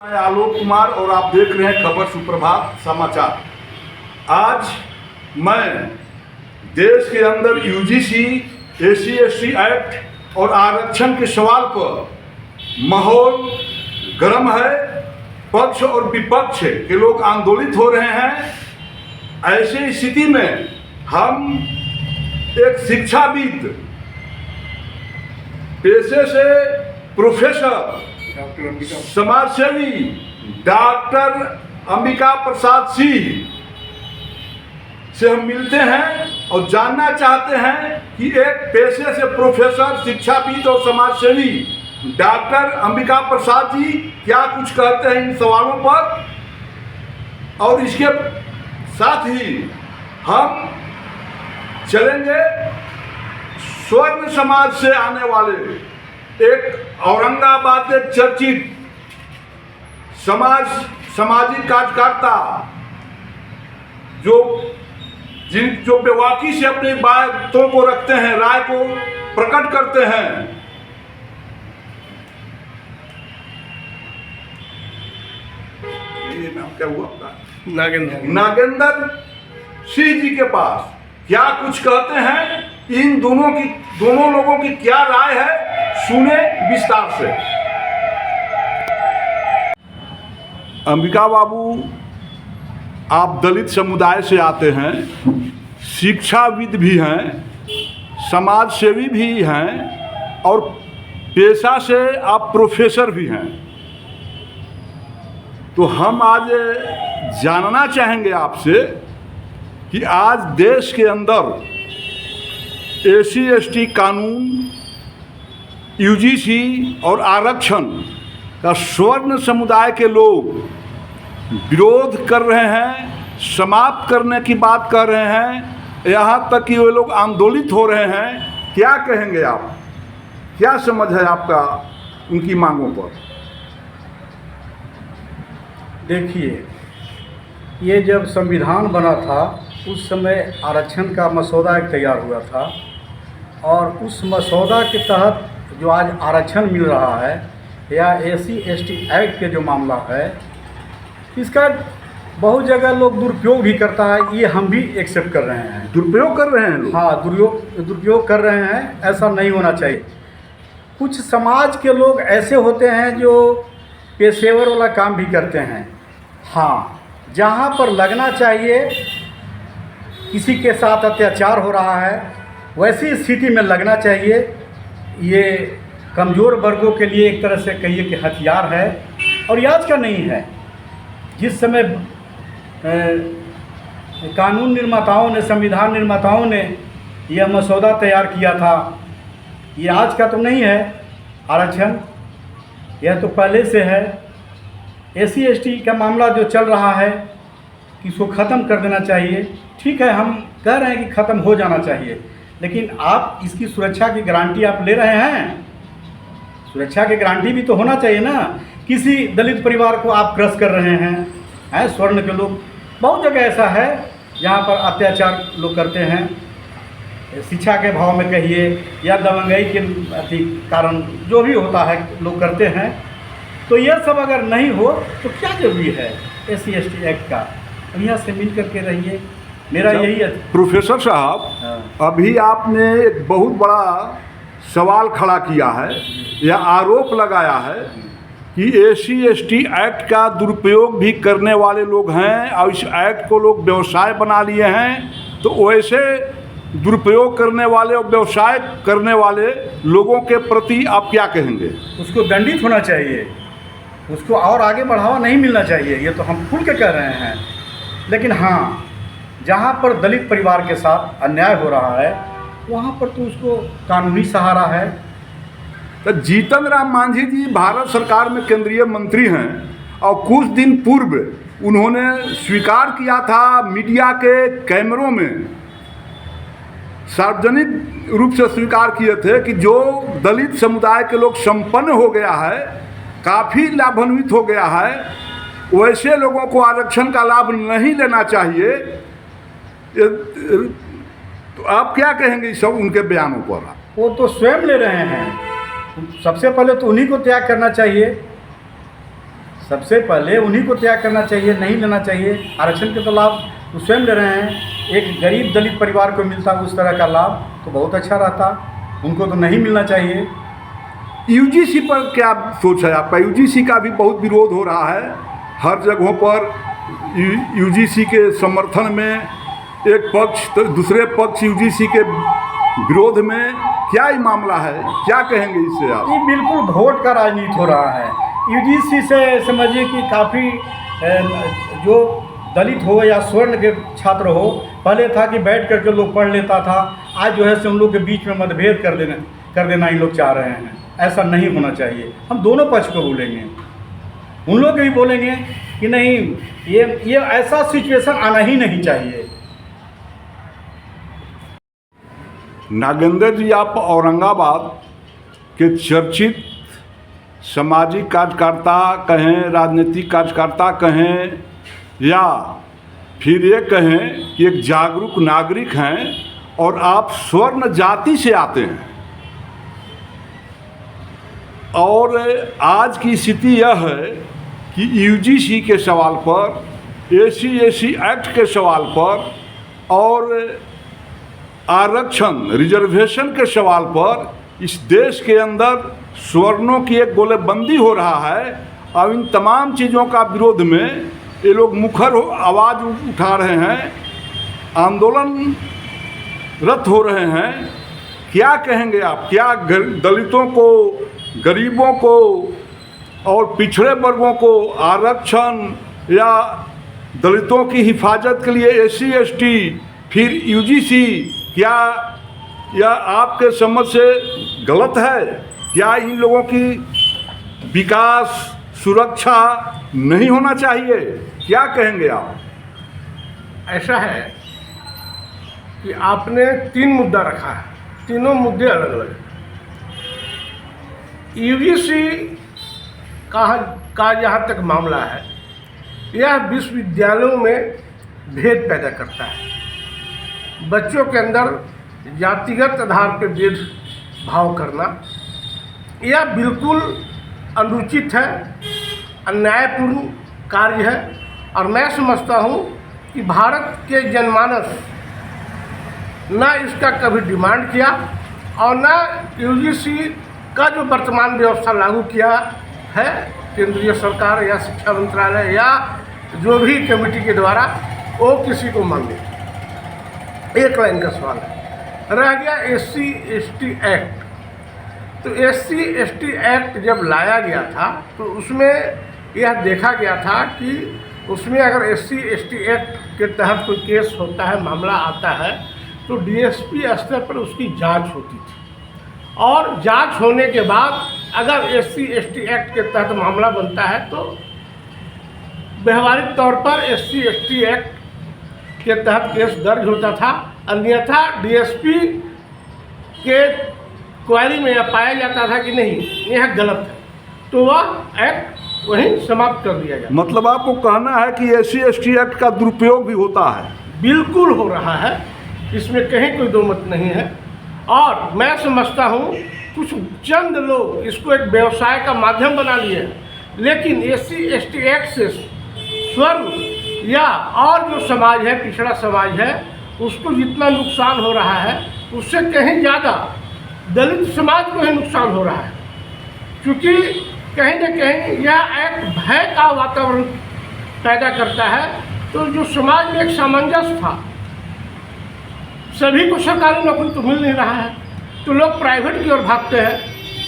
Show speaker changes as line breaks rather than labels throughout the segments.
मैं आलोक कुमार और आप देख रहे हैं खबर सुप्रभात समाचार। आज मैं देश के अंदर यूजीसी, एससी/एसटी एक्ट और आरक्षण के सवाल पर माहौल गर्म है। पक्ष और विपक्ष के लोग आंदोलित हो रहे हैं। ऐसी स्थिति में हम एक शिक्षाविद, पेशे से प्रोफेसर, समाजसेवी डॉक्टर अंबिका प्रसाद सिंह से हम मिलते हैं और जानना चाहते हैं कि एक पेशे से प्रोफेसर, शिक्षाविद और समाजसेवी डॉक्टर अंबिका प्रसाद जी क्या कुछ कहते हैं इन सवालों पर। और इसके साथ ही हम चलेंगे स्वर्ण समाज से आने वाले एक औरंगाबाद के चर्चित सामाजिक कार्यकर्ता जो बेवाकी से अपनी बातों को रखते हैं, राय को प्रकट करते हैं। ये नाम क्या हुआ आपका? नागेंद्र सिंह जी के पास क्या कुछ कहते हैं, इन दोनों लोगों की क्या राय है, सुने विस्तार से। अंबिका बाबू, आप दलित समुदाय से आते हैं, शिक्षाविद भी हैं, समाज सेवी भी हैं और पेशा से आप प्रोफेसर भी हैं। तो हम आज जानना चाहेंगे आपसे कि आज देश के अंदर एससी/एसटी कानून, यूजीसी और आरक्षण का स्वर्ण समुदाय के लोग विरोध कर रहे हैं, समाप्त करने की बात कर रहे हैं, यहाँ तक कि वे लोग आंदोलित हो रहे हैं। क्या कहेंगे आप? क्या समझ है आपका उनकी मांगों पर?
देखिए, ये जब संविधान बना था उस समय आरक्षण का मसौदा एक तैयार हुआ था और उस मसौदा के तहत जो आज आरक्षण मिल रहा है या एससी/एसटी एक्ट के जो मामला है, इसका बहुत जगह लोग दुरुपयोग भी करता है। ये हम भी एक्सेप्ट कर रहे हैं।
दुरुपयोग कर रहे हैं लोग?
हाँ, दुरुपयोग कर रहे हैं। ऐसा नहीं होना चाहिए। कुछ समाज के लोग ऐसे होते हैं जो पेशेवर वाला काम भी करते हैं। हाँ, जहाँ पर लगना चाहिए किसी के साथ अत्याचार हो रहा है, वैसी स्थिति में लगना चाहिए। ये कमज़ोर वर्गों के लिए एक तरह से कहिए कि हथियार है और ये आज का नहीं है। जिस समय कानून निर्माताओं ने, संविधान निर्माताओं ने यह मसौदा तैयार किया था, ये आज का तो नहीं है आरक्षण, यह तो पहले से है। एससी/एसटी का मामला जो चल रहा है, इसको ख़त्म कर देना चाहिए। ठीक है, हम कह रहे हैं कि ख़त्म हो जाना चाहिए, लेकिन आप इसकी सुरक्षा की गारंटी आप ले रहे हैं। सुरक्षा की गारंटी भी तो होना चाहिए ना। किसी दलित परिवार को आप क्रश कर रहे हैं। स्वर्ण के लोग, बहुत जगह ऐसा है जहाँ पर अत्याचार लोग करते हैं, शिक्षा के भाव में कहिए या दबंगई के कारण जो भी होता है लोग करते हैं। तो यह सब अगर नहीं हो तो क्या जरूरी है एससी/एसटी एक्ट का? यहाँ से मिल करके रहिए, मेरा यही है।
प्रोफेसर साहब, अभी आपने एक बहुत बड़ा सवाल खड़ा किया है या आरोप लगाया है कि एससी/एसटी एक्ट का दुरुपयोग भी करने वाले लोग हैं और इस एक्ट को लोग व्यवसाय बना लिए हैं। तो वैसे दुरुपयोग करने वाले और व्यवसाय करने वाले लोगों के प्रति आप क्या कहेंगे?
उसको दंडित होना चाहिए, उसको और आगे बढ़ावा नहीं मिलना चाहिए। ये तो हम खुल के कह रहे हैं। लेकिन हाँ, जहाँ पर दलित परिवार के साथ अन्याय हो रहा है वहाँ पर तो उसको कानूनी सहारा है।
तो जीतन राम मांझी जी भारत सरकार में केंद्रीय मंत्री हैं और कुछ दिन पूर्व उन्होंने स्वीकार किया था, मीडिया के कैमरों में सार्वजनिक रूप से स्वीकार किए थे कि जो दलित समुदाय के लोग संपन्न हो गया है, काफ़ी लाभान्वित हो गया है, वैसे लोगों को आरक्षण का लाभ नहीं लेना चाहिए। तो आप क्या कहेंगे सब उनके बयानों पर?
वो तो स्वयं ले रहे हैं। सबसे पहले तो उन्हीं को त्याग करना चाहिए। सबसे पहले उन्हीं को त्याग करना चाहिए, नहीं लेना चाहिए। आरक्षण के तो लाभ वो स्वयं ले रहे हैं, एक गरीब दलित परिवार को मिलता उस तरह का लाभ तो बहुत अच्छा रहता, उनको तो नहीं मिलना चाहिए।
यूजीसी पर क्या सोच है आपका? यूजीसी का भी बहुत विरोध हो रहा है, हर जगहों पर यूजीसी के समर्थन में एक पक्ष तो दूसरे पक्ष यूजीसी के विरोध में, क्या ही मामला है, क्या कहेंगे इससे आप?
ये बिल्कुल वोट का राजनीति हो रहा है। यूजीसी से समझिए कि काफ़ी जो दलित हो या स्वर्ण के छात्र हो, पहले था कि बैठ करके लोग पढ़ लेता था, आज जो है से उन लोग के बीच में मतभेद कर देना इन लोग चाह रहे हैं। ऐसा नहीं होना चाहिए। हम दोनों पक्ष को बोलेंगे, उन लोग के भी बोलेंगे कि नहीं, ये ऐसा सिचुएशन आना ही नहीं चाहिए।
नागेंद्र जी, आप औरंगाबाद के चर्चित सामाजिक कार्यकर्ता कहें, राजनीतिक कार्यकर्ता कहें, या फिर ये कहें कि एक जागरूक नागरिक हैं और आप स्वर्ण जाति से आते हैं, और आज की स्थिति यह है कि यूजीसी के सवाल पर, एससी एक्ट के सवाल पर और आरक्षण रिजर्वेशन के सवाल पर इस देश के अंदर स्वर्णों की एक गोलेबंदी हो रहा है। अब इन तमाम चीज़ों का विरोध में ये लोग मुखर आवाज़ उठा रहे हैं, आंदोलन रत हो रहे हैं। क्या कहेंगे आप? क्या दलितों को, गरीबों को और पिछड़े वर्गों को आरक्षण या दलितों की हिफाजत के लिए एससी एसटी फिर यूजीसी, क्या यह आपके समझ से गलत है? क्या इन लोगों की विकास सुरक्षा नहीं होना चाहिए? क्या कहेंगे आप?
ऐसा है कि आपने 3 मुद्दा रखा है, तीनों मुद्दे अलग अलग। यूजीसी का जहाँ तक मामला है, यह विश्वविद्यालयों में भेद पैदा करता है, बच्चों के अंदर जातिगत आधार पर भेदभाव करना, यह बिल्कुल अनुचित है, अन्यायपूर्ण कार्य है। और मैं समझता हूँ कि भारत के जनमानस न इसका कभी डिमांड किया और न यूजीसी का जो वर्तमान व्यवस्था लागू किया है केंद्रीय सरकार या शिक्षा मंत्रालय या जो भी कमेटी के द्वारा, वो किसी को मांगे। एक लाइन का सवाल है। रह गया एससी एसटी एक्ट। तो एससी एसटी एक्ट जब लाया गया था तो उसमें यह देखा गया था कि उसमें अगर एससी एसटी एक्ट के तहत कोई केस होता है, मामला आता है, तो डीएसपी स्तर पर उसकी जांच होती थी, और जांच होने के बाद अगर एससी एसटी एक्ट के तहत मामला बनता है तो व्यवहारिक तौर पर एससी एसटी एक्ट के तहत केस दर्ज होता था। अन्यथा डीएसपी के क्वारी में यह पाया जाता था कि नहीं, यह गलत है, तो वह एक्ट वहीं समाप्त कर दिया जाता।
मतलब आपको कहना है कि एससी एसटी एक्ट का दुरुपयोग भी होता है?
बिल्कुल हो रहा है, इसमें कहीं कोई दो मत नहीं है। और मैं समझता हूँ कुछ चंद लोग इसको एक व्यवसाय का माध्यम बना लिए हैं, लेकिन एससी एसटी एक्ट से स्वर्ण या और जो समाज है, पिछड़ा समाज है, उसको जितना नुकसान हो रहा है उससे कहीं ज़्यादा दलित समाज को ही नुकसान हो रहा है, क्योंकि कहीं न कहीं यह एक भय का वातावरण पैदा करता है। तो जो समाज में एक सामंजस्य था, सभी को सरकारी नौकरी तो मिल नहीं रहा है, तो लोग प्राइवेट की ओर भागते हैं।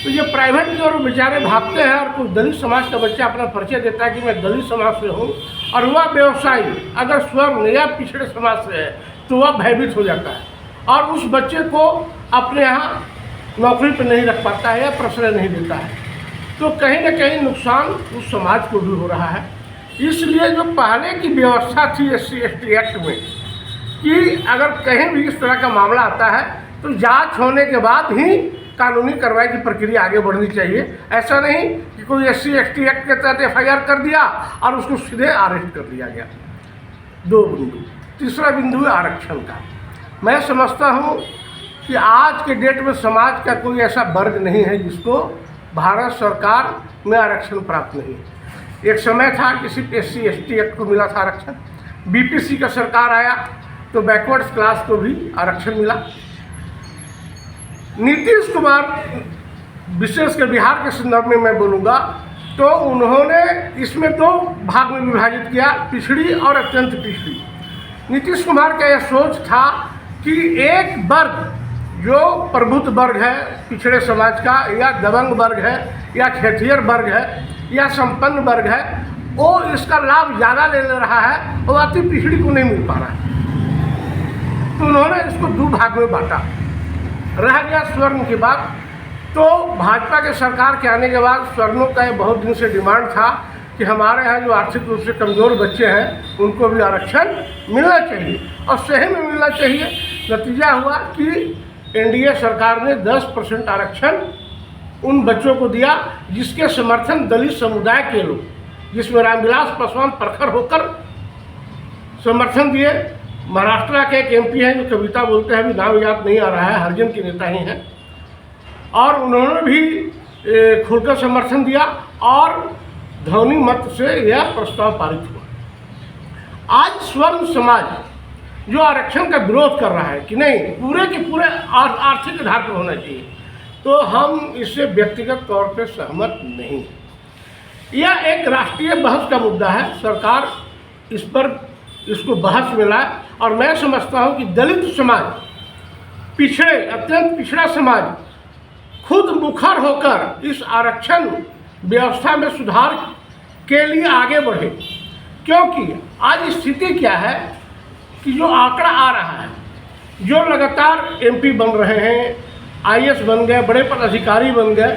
तो ये प्राइवेट की ओर बेचारे भागते हैं, और कोई दलित समाज का बच्चा अपना परिचय देता है कि मैं दलित समाज से हूँ, और वह व्यवसायी अगर स्वर्ण या पिछड़े समाज से है तो वह भयभीत हो जाता है और उस बच्चे को अपने यहाँ नौकरी पर नहीं रख पाता है या प्रश्रय नहीं देता है। तो कहीं न कहीं नुकसान उस समाज को भी हो रहा है। इसलिए जो पहले की व्यवस्था थी एससी एसटी एक्ट में कि अगर कहीं भी इस तरह का मामला आता है तो जांच होने के बाद ही कानूनी कार्रवाई की प्रक्रिया आगे बढ़नी चाहिए। ऐसा नहीं कि कोई एससी एसटी एक्ट के तहत एफआईआर कर दिया और उसको सीधे अरेस्ट कर दिया गया। 2 बिंदु। तीसरा बिंदु है आरक्षण का। मैं समझता हूँ कि आज के डेट में समाज का कोई ऐसा वर्ग नहीं है जिसको भारत सरकार में आरक्षण प्राप्त नहीं है। एक समय था कि सिर्फ SC ST एक्ट को मिला था आरक्षण, BPC का सरकार आया तो बैकवर्ड्स क्लास को भी आरक्षण मिला। नीतीश कुमार, विशेषकर बिहार के संदर्भ में मैं बोलूँगा, तो उन्होंने इसमें 2 भाग में विभाजित किया, पिछड़ी और अत्यंत पिछड़ी। नीतीश कुमार का यह सोच था कि एक वर्ग जो प्रबुद्ध वर्ग है पिछड़े समाज का, या दबंग वर्ग है, या खेतिहर वर्ग है, या संपन्न वर्ग है, वो इसका लाभ ज़्यादा ले रहा है और अति पिछड़ी को नहीं मिल पा रहा है। तो उन्होंने इसको 2 भाग में बांटा। रह गया स्वर्ण की बात, तो भाजपा के सरकार के आने के बाद स्वर्णों का ये बहुत दिन से डिमांड था कि हमारे यहाँ जो आर्थिक रूप से कमज़ोर बच्चे हैं उनको भी आरक्षण मिलना चाहिए, और सही में मिलना चाहिए। नतीजा हुआ कि NDA सरकार ने 10% आरक्षण उन बच्चों को दिया जिसके समर्थन दलित समुदाय के लोग, जिसमें रामविलास पासवान प्रखर होकर समर्थन दिए। महाराष्ट्र के एक MP हैं जो कविता बोलते हैं, अभी नाम याद नहीं आ रहा है, हरिजन के नेता ही हैं, और उन्होंने भी खुलकर समर्थन दिया और ध्वनि मत से यह प्रस्ताव पारित हुआ। आज स्वर्ण समाज जो आरक्षण का विरोध कर रहा है कि नहीं, पूरे के पूरे आर्थिक आधार पर होना चाहिए, तो हम इससे व्यक्तिगत तौर पर सहमत नहीं। यह एक राष्ट्रीय बहस का मुद्दा है, सरकार इस पर इसको बहस में लाए, और मैं समझता हूँ कि दलित समाज, पिछड़े अत्यंत पिछड़ा समाज खुद मुखर होकर इस आरक्षण व्यवस्था में सुधार के लिए आगे बढ़े। क्योंकि आज स्थिति क्या है कि जो आंकड़ा आ रहा है, जो लगातार MP बन रहे हैं, IAS बन गए, बड़े पदाधिकारी बन गए,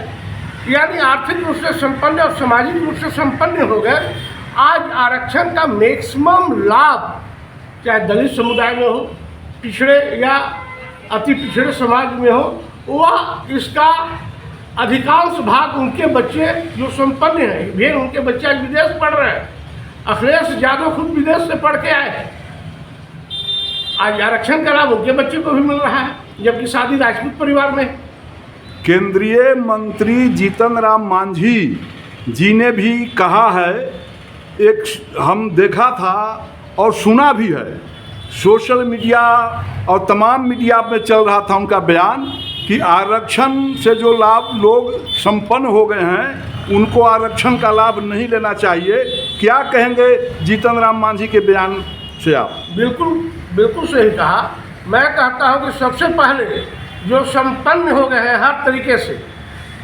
यानी आर्थिक रूप से संपन्न और सामाजिक रूप से संपन्न हो गए, आज आरक्षण का मैक्सिमम लाभ चाहे दलित समुदाय में हो, पिछड़े या अति पिछड़े समाज में हो, वह इसका अधिकांश भाग उनके बच्चे जो संपन्न हैं, फिर उनके बच्चे आज विदेश पढ़ रहे हैं। अखिलेश यादव खुद विदेश से पढ़ के आए हैं, आज आरक्षण का लाभ उनके बच्चे को भी मिल रहा है, जबकि शादी राजपूत परिवार में।
केंद्रीय मंत्री जीतन राम मांझी जी ने भी कहा है, एक हम देखा था और सुना भी है, सोशल मीडिया और तमाम मीडिया में चल रहा था उनका बयान कि आरक्षण से जो लाभ लोग संपन्न हो गए हैं उनको आरक्षण का लाभ नहीं लेना चाहिए। क्या कहेंगे जीतन राम मांझी के बयान से आप?
बिल्कुल सही कहा। मैं कहता हूँ कि सबसे पहले जो संपन्न हो गए हैं हर तरीके से,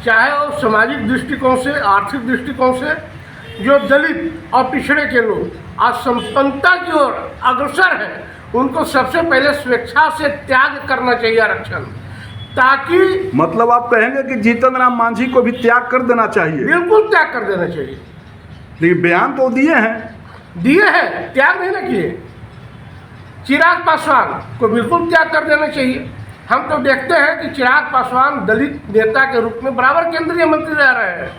चाहे वो सामाजिक दृष्टिकोण से, आर्थिक दृष्टिकोण से, जो दलित और पिछड़े के लोग आज संपन्नता की ओर अग्रसर हैं, उनको सबसे पहले स्वेच्छा से त्याग करना चाहिए आरक्षण, ताकि
मतलब आप कहेंगे कि जीतन राम मांझी को भी त्याग कर देना चाहिए?
बिल्कुल त्याग कर देना चाहिए।
लेकिन बयान तो दिए हैं,
त्याग नहीं ना किए। चिराग पासवान को बिल्कुल त्याग कर देना चाहिए। हम तो देखते हैं कि चिराग पासवान दलित नेता के रूप में बराबर केंद्रीय मंत्री रह रहे हैं,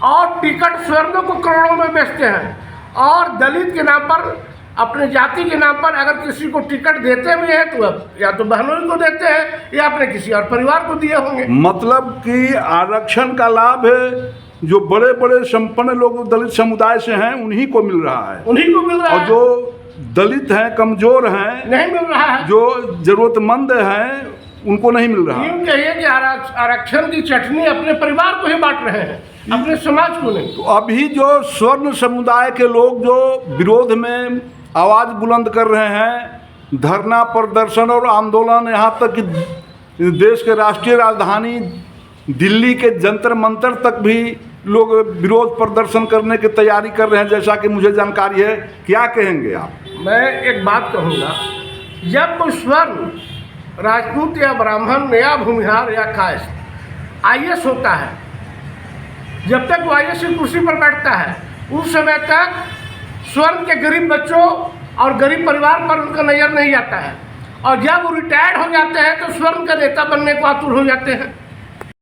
और टिकट स्वर्णों को करोड़ों में बेचते हैं, और दलित के नाम पर, अपने जाति के नाम पर अगर किसी को टिकट देते भी हैं तो अब या तो बहनों को देते हैं या अपने किसी और परिवार को दिए होंगे।
मतलब कि आरक्षण का लाभ जो बड़े बड़े संपन्न लोग दलित समुदाय से हैं उन्हीं को मिल रहा है, और जो दलित हैं, कमजोर हैं,
नहीं मिल रहा है,
जो जरूरतमंद हैं उनको नहीं मिल रहा।
यूँ कहिए कि आरक्षण की चटनी अपने परिवार को ही बांट रहे हैं, अपने समाज को नहीं।
तो अभी जो स्वर्ण समुदाय के लोग जो विरोध में आवाज़ बुलंद कर रहे हैं, धरना प्रदर्शन और आंदोलन, यहाँ तक कि देश के राष्ट्रीय राजधानी दिल्ली के जंतर मंतर तक भी लोग विरोध प्रदर्शन करने की तैयारी कर रहे हैं, जैसा कि मुझे जानकारी है। क्या कहेंगे आप? मैं
एक बात कहूँगा, जब कोई स्वर्ण राजपूत या ब्राह्मण या भूमिहार या कायस्थ IAS होता है, जब तक वो IAS की कुर्सी पर बैठता है उस समय तक स्वर्ण के गरीब बच्चों और गरीब परिवार पर उनका नज़र नहीं जाता है, और जब वो रिटायर्ड हो जाते हैं तो स्वर्ण का नेता बनने को आतुर हो जाते हैं।